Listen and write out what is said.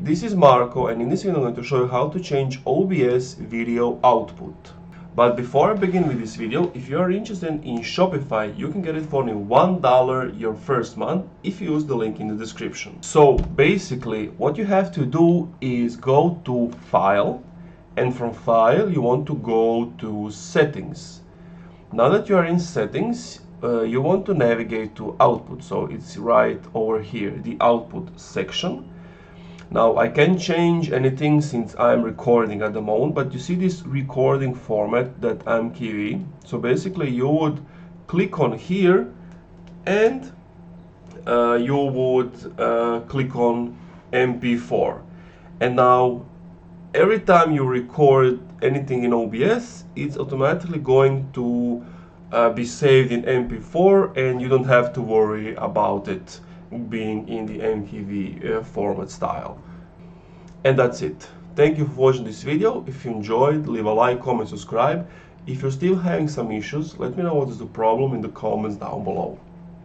this is Marco, and in this video I'm going to show you how to change OBS video output. But before I begin with this video, if you are interested in Shopify, you can get it for only $1 your first month if you use the link in the description. So basically what you have to do is go to File, and from File you want to go to Settings. Now that you are in Settings, you want to navigate to Output, so it's right over here, the Output section. Now I can't change anything since I'm recording at the moment, but you see this recording format that I'm keeping. So basically you would click on here and you would click on MP4. And now every time you record anything in OBS, it's automatically going to be saved in MP4, and you don't have to worry about it being in the MKV format style. And that's it. Thank you for watching this video. If you enjoyed, leave a like, comment, subscribe. If you're still having some issues, let me know what is the problem in the comments down below.